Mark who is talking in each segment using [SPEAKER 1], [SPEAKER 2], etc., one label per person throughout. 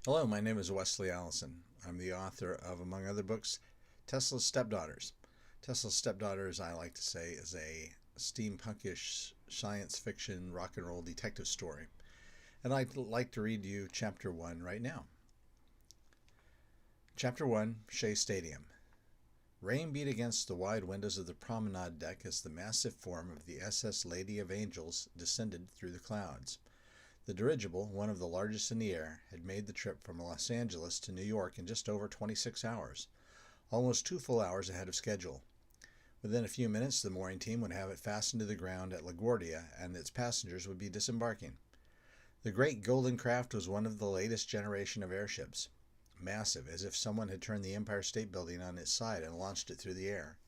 [SPEAKER 1] Hello, my name is Wesley Allison. I'm the author of, among other books, Tesla's Stepdaughters. Tesla's Stepdaughters, I like to say, is a steampunkish science fiction rock and roll detective story. And I'd like to read you Chapter 1 right now. Chapter 1, Shea Stadium. Rain beat against the wide windows of the promenade deck as the massive form of the SS Lady of Angels descended through the clouds. The dirigible, one of the largest in the air, had made the trip from Los Angeles to New York in just over 26 hours, almost 2 full hours ahead of schedule. Within a few minutes, the mooring team would have it fastened to the ground at LaGuardia, and its passengers would be disembarking. The great golden craft was one of the latest generation of airships, massive, as if someone had turned the Empire State Building on its side and launched it through the air.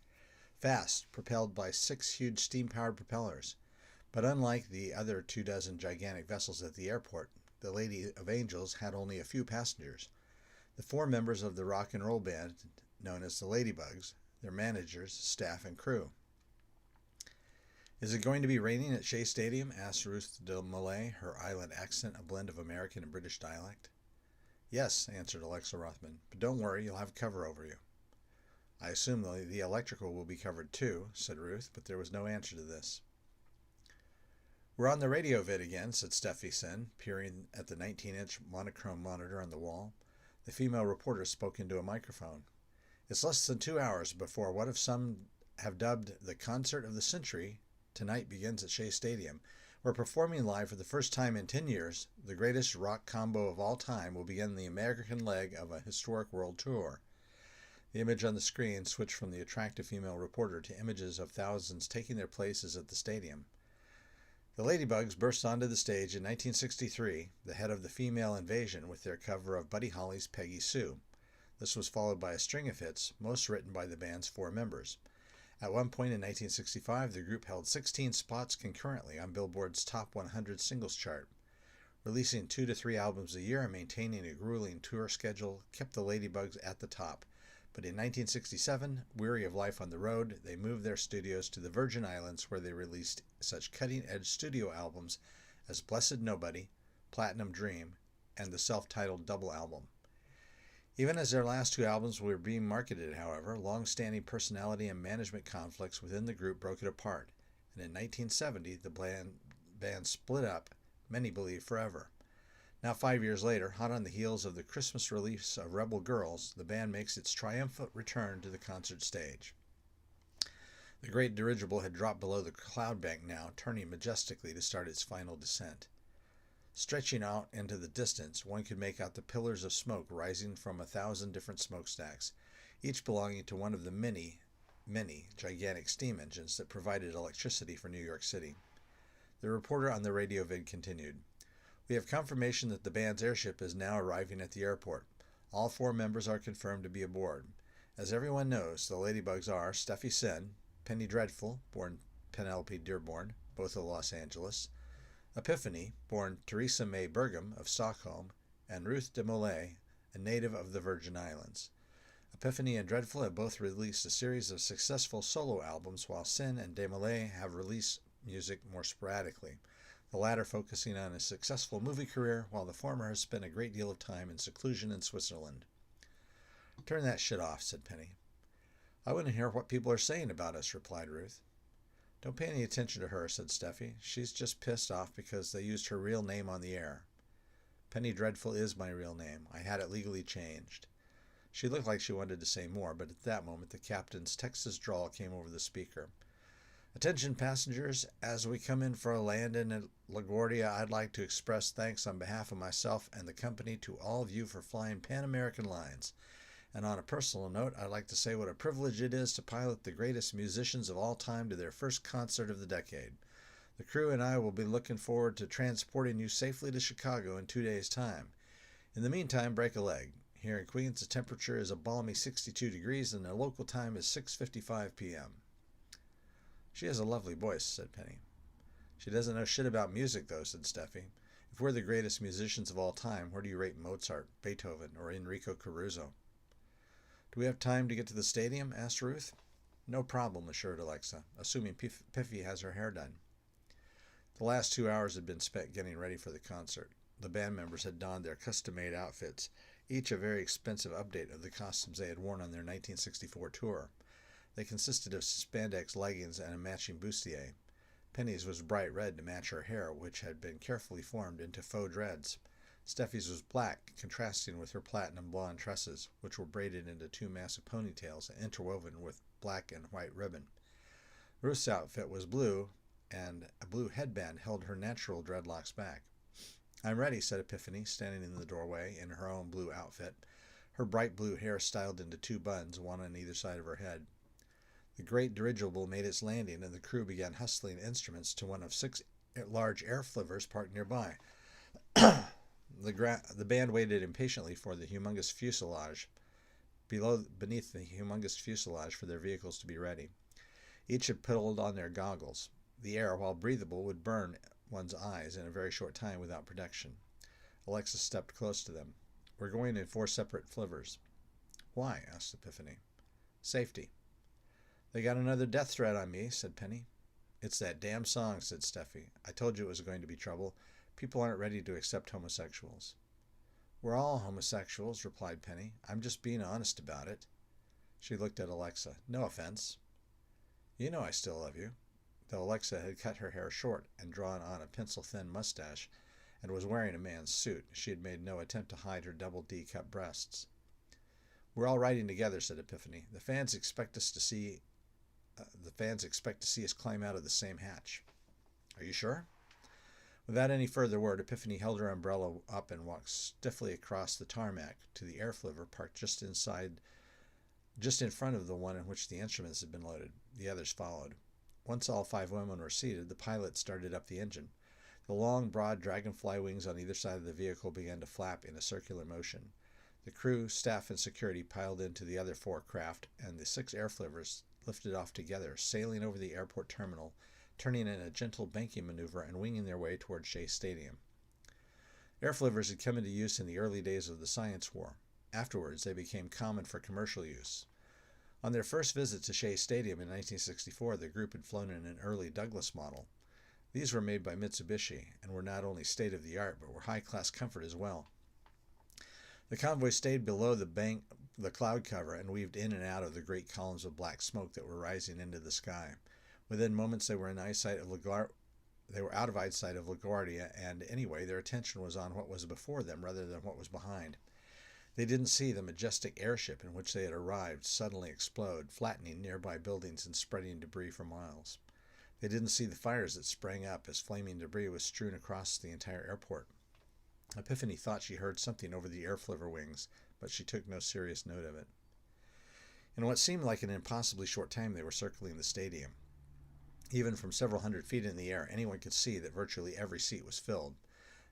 [SPEAKER 1] Fast, propelled by 6 huge steam-powered propellers. But unlike the other 24 gigantic vessels at the airport, the Lady of Angels had only a few passengers. The 4 members of the rock and roll band, known as the Ladybugs, their managers, staff, and crew. "Is it going to be raining at Shea Stadium?" asked Ruth de Molay, her island accent a blend of American and British dialect. "Yes," answered Alexa Rothman, "but don't worry, you'll have cover over you." "I assume the electrical will be covered too," said Ruth, but there was no answer to this. "We're on the radio vid again," said Steffi Sen, peering at the 19-inch monochrome monitor on the wall. The female reporter spoke into a microphone. "It's less than 2 hours before what some have dubbed the concert of the century tonight begins at Shea Stadium. We're performing live for the first time in 10 years. The greatest rock combo of all time will begin the American leg of a historic world tour." The image on the screen switched from the attractive female reporter to images of thousands taking their places at the stadium. The Ladybugs burst onto the stage in 1963, the head of the female invasion, with their cover of Buddy Holly's Peggy Sue. This was followed by a string of hits, most written by the band's 4 members. At one point in 1965, the group held 16 spots concurrently on Billboard's Top 100 Singles chart. Releasing 2 to 3 albums a year and maintaining a grueling tour schedule kept the Ladybugs at the top. But in 1967, weary of life on the road, they moved their studios to the Virgin Islands, where they released such cutting-edge studio albums as Blessed Nobody, Platinum Dream, and the self-titled double album. Even as their last 2 albums were being marketed, however, long-standing personality and management conflicts within the group broke it apart, and in 1970 the band split up, many believe forever. Now 5 years later, hot on the heels of the Christmas release of Rebel Girls, the band makes its triumphant return to the concert stage. The great dirigible had dropped below the cloud bank now, turning majestically to start its final descent. Stretching out into the distance, one could make out the pillars of smoke rising from 1,000 different smokestacks, each belonging to one of the many gigantic steam engines that provided electricity for New York City. The reporter on the radio vid continued. "We have confirmation that the band's airship is now arriving at the airport. All 4 members are confirmed to be aboard. As everyone knows, the Ladybugs are Steffi Sen, Penny Dreadful, born Penelope Dearborn, both of Los Angeles, Epiphany, born Teresa May Burgum of Stockholm, and Ruth de Molay, a native of the Virgin Islands. Epiphany and Dreadful have both released a series of successful solo albums, while Sen and de Molay have released music more sporadically, the latter focusing on a successful movie career, while the former has spent a great deal of time in seclusion in Switzerland." "Turn that shit off," said Penny. "I want to hear what people are saying about us," replied Ruth. "Don't pay any attention to her," said Steffi. "She's just pissed off because they used her real name on the air." "Penny Dreadful is my real name. I had it legally changed." She looked like she wanted to say more, but at that moment the captain's Texas drawl came over the speaker. "Attention passengers, as we come in for a landing at LaGuardia, I'd like to express thanks on behalf of myself and the company to all of you for flying Pan American Lines. And on a personal note, I'd like to say what a privilege it is to pilot the greatest musicians of all time to their first concert of the decade. The crew and I will be looking forward to transporting you safely to Chicago in 2 days' time. In the meantime, break a leg. Here in Queens, the temperature is a balmy 62 degrees and the local time is 6:55 p.m. "She has a lovely voice," said Penny. "She doesn't know shit about music, though," said Steffi. "If we're the greatest musicians of all time, where do you rate Mozart, Beethoven, or Enrico Caruso?" "Do we have time to get to the stadium?" asked Ruth. "No problem," assured Alexa, assuming Piffy has her hair done. The last 2 hours had been spent getting ready for the concert. The band members had donned their custom-made outfits, each a very expensive update of the costumes they had worn on their 1964 tour. They consisted of spandex leggings and a matching bustier. Penny's was bright red to match her hair, which had been carefully formed into faux dreads. Steffi's was black, contrasting with her platinum blonde tresses, which were braided into two massive ponytails and interwoven with black and white ribbon. Ruth's outfit was blue, and a blue headband held her natural dreadlocks back. "I'm ready," said Epiphany, standing in the doorway in her own blue outfit, her bright blue hair styled into two buns, one on either side of her head. The great dirigible made its landing, and the crew began hustling instruments to one of 6 large air flivvers parked nearby. The band waited impatiently for the humongous fuselage, beneath the humongous fuselage for their vehicles to be ready. Each had pulled on their goggles. The air, while breathable, would burn one's eyes in a very short time without protection. Alexa stepped close to them. "We're going in 4 separate flivvers." "Why?" asked Epiphany. "Safety." "They got another death threat on me," said Penny. "It's that damn song," said Steffi. "I told you it was going to be trouble. People aren't ready to accept homosexuals." "We're all homosexuals," replied Penny. "I'm just being honest about it." She looked at Alexa. "No offense." "You know I still love you." Though Alexa had cut her hair short and drawn on a pencil-thin mustache and was wearing a man's suit, she had made no attempt to hide her double D-cup breasts. "We're all riding together," said Epiphany. The fans expect to see us climb out of the same hatch." "Are you sure?" Without any further word, Epiphany held her umbrella up and walked stiffly across the tarmac to the air flivver parked just in front of the one in which the instruments had been loaded. The others followed. Once all 5 women were seated, the pilot started up the engine. The long, broad dragonfly wings on either side of the vehicle began to flap in a circular motion. The crew, staff, and security piled into the other 4 craft, and the 6 air flivvers lifted off together, sailing over the airport terminal, turning in a gentle banking maneuver and winging their way toward Shea Stadium. Air flivvers had come into use in the early days of the Science War. Afterwards, they became common for commercial use. On their first visit to Shea Stadium in 1964, the group had flown in an early Douglas model. These were made by Mitsubishi and were not only state-of-the-art, but were high-class comfort as well. The convoy stayed below the cloud cover and weaved in and out of the great columns of black smoke that were rising into the sky. Within moments, they were out of eyesight of LaGuardia, and anyway, their attention was on what was before them rather than what was behind. They didn't see the majestic airship in which they had arrived suddenly explode, flattening nearby buildings and spreading debris for miles. They didn't see the fires that sprang up as flaming debris was strewn across the entire airport. Epiphany thought she heard something over the air flivver wings, but she took no serious note of it. In what seemed like an impossibly short time, they were circling the stadium. Even from several hundred feet in the air, anyone could see that virtually every seat was filled.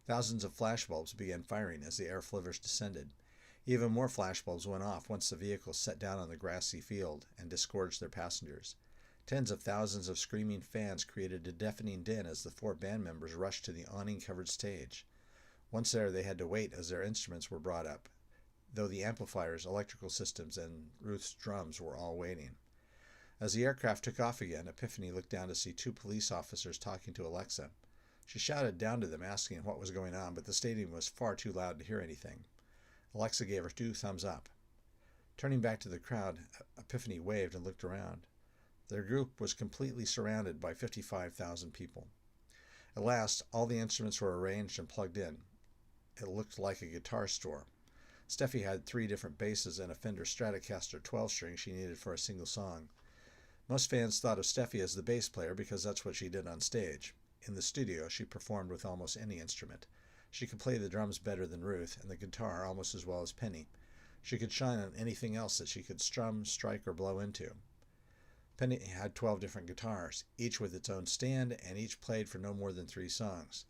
[SPEAKER 1] Thousands of flashbulbs began firing as the air flivvers descended. Even more flashbulbs went off once the vehicles set down on the grassy field and disgorged their passengers. Tens of thousands of screaming fans created a deafening din as the 4 band members rushed to the awning-covered stage. Once there, they had to wait as their instruments were brought up, though the amplifiers, electrical systems, and Ruth's drums were all waiting. As the aircraft took off again, Epiphany looked down to see 2 police officers talking to Alexa. She shouted down to them, asking what was going on, but the stadium was far too loud to hear anything. Alexa gave her 2 thumbs up. Turning back to the crowd, Epiphany waved and looked around. Their group was completely surrounded by 55,000 people. At last, all the instruments were arranged and plugged in. It looked like a guitar store. Steffi had 3 different basses and a Fender Stratocaster 12-string she needed for a single song. Most fans thought of Steffi as the bass player because that's what she did on stage. In the studio, she performed with almost any instrument. She could play the drums better than Ruth, and the guitar almost as well as Penny. She could shine on anything else that she could strum, strike, or blow into. Penny had 12 different guitars, each with its own stand, and each played for no more than 3 songs.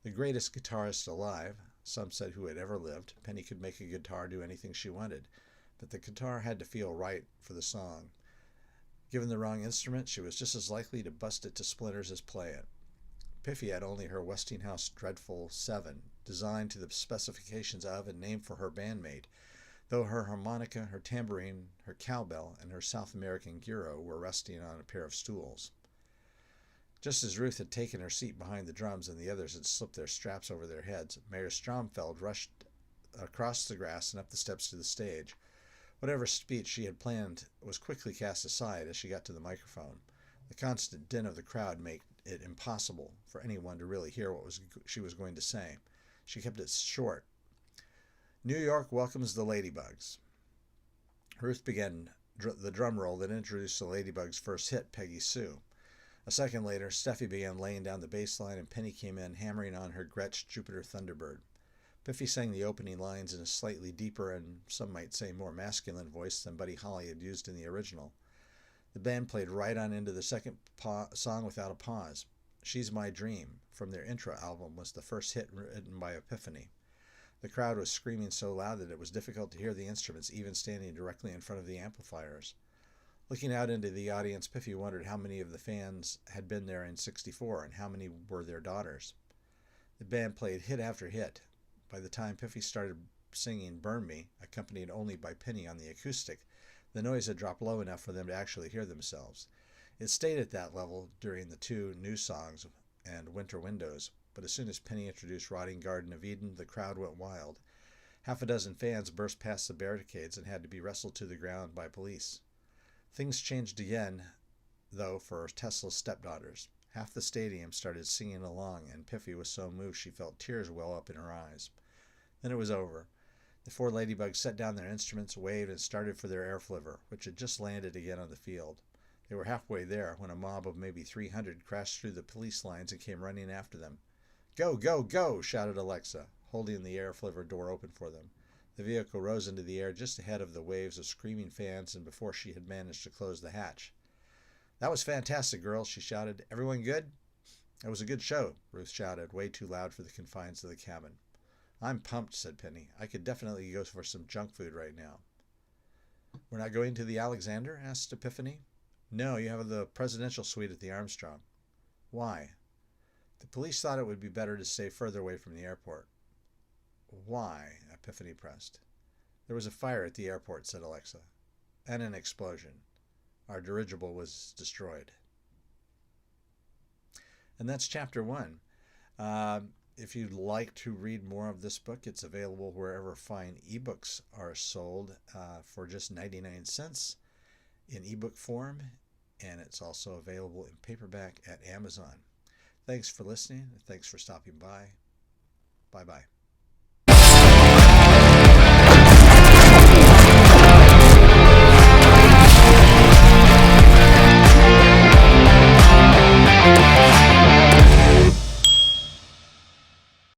[SPEAKER 1] The greatest guitarist alive, some said who had ever lived, Penny could make a guitar do anything she wanted, but the guitar had to feel right for the song. Given the wrong instrument, she was just as likely to bust it to splinters as play it. Piffy had only her Westinghouse Dreadful 7, designed to the specifications of and named for her bandmate, though her harmonica, her tambourine, her cowbell, and her South American gyro were resting on a pair of stools. Just as Ruth had taken her seat behind the drums and the others had slipped their straps over their heads, Mayor Stromfeld rushed across the grass and up the steps to the stage. Whatever speech she had planned was quickly cast aside as she got to the microphone. The constant din of the crowd made it impossible for anyone to really hear what she was going to say. She kept it short. New York welcomes the Ladybugs. Ruth began the drum roll that introduced the Ladybugs' first hit, Peggy Sue. A second later, Steffi began laying down the bass line and Penny came in hammering on her Gretsch Jupiter Thunderbird. Piffy sang the opening lines in a slightly deeper and some might say more masculine voice than Buddy Holly had used in the original. The band played right on into the second song without a pause. She's My Dream, from their intro album, was the first hit written by Epiphany. The crowd was screaming so loud that it was difficult to hear the instruments even standing directly in front of the amplifiers. Looking out into the audience, Piffy wondered how many of the fans had been there in '64 and how many were their daughters. The band played hit after hit. By the time Piffy started singing Burn Me, accompanied only by Penny on the acoustic, the noise had dropped low enough for them to actually hear themselves. It stayed at that level during the two new songs and Winter Windows, but as soon as Penny introduced Rotting Garden of Eden, the crowd went wild. Half a dozen fans burst past the barricades and had to be wrestled to the ground by police. Things changed again, though, for Tesla's Stepdaughters. Half the stadium started singing along, and Piffy was so moved she felt tears well up in her eyes. Then it was over. The four Ladybugs set down their instruments, waved, and started for their air flivver, which had just landed again on the field. They were halfway there when a mob of maybe 300 crashed through the police lines and came running after them. "Go, go, go!" shouted Alexa, holding the air flivver door open for them. The vehicle rose into the air just ahead of the waves of screaming fans and before she had managed to close the hatch. "That was fantastic, girls," she shouted. "Everyone good?" "It was a good show," Ruth shouted, way too loud for the confines of the cabin. "I'm pumped," said Penny. "I could definitely go for some junk food right now." "We're not going to the Alexander?" asked Epiphany. "No, you have the presidential suite at the Armstrong." "Why?" "The police thought it would be better to stay further away from the airport." "Why?" Epiphany pressed. "There was a fire at the airport," said Alexa. "And an explosion. Our dirigible was destroyed." And that's chapter 1. If you'd like to read more of this book, it's available wherever fine ebooks are sold for just 99 cents in ebook form, and it's also available in paperback at Amazon. Thanks for listening. Thanks for stopping by. Bye-bye.